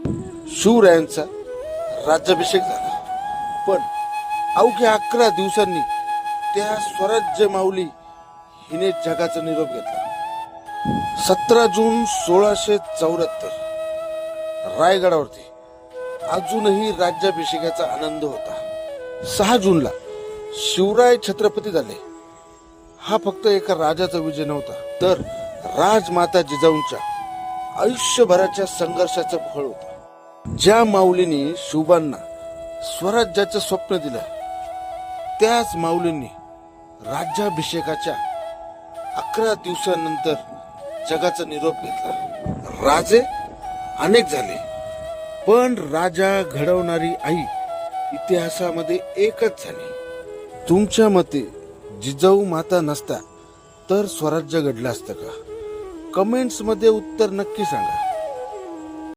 शिवरायांचा राज्याभिषेक झाला. पण अवघ्या 11 दिवसांनी त्या स्वराज्य माऊली हिने जगाचा निरोप घेतला. 17 जून 1674 रायगडावरती अजूनही राज्याभिषेकाचा आनंद होता. 6 जूनला शिवराय छत्रपती झाले. हा फक्त एका राजाचा विजय नव्हता, तर राजमाता जिजाऊंच्या आयुष्यभराच्या संघर्षाचं फळ होतं. ज्या माऊलींनी शिवबांना स्वराज्याचं स्वप्न दिलं, त्याच माऊलींनी राज्याभिषेकाच्या 11 दिवसानंतर जगाचा निरोप घेतला. राजे अनेक झाले, पण राजा घडवणारी आई इतिहासामध्ये एकच झाली. तुमच्या मते जिजाऊ माता नसता तर स्वराज्य घडलं असतं का? कमेंट्स मध्ये उत्तर नक्की सांगा.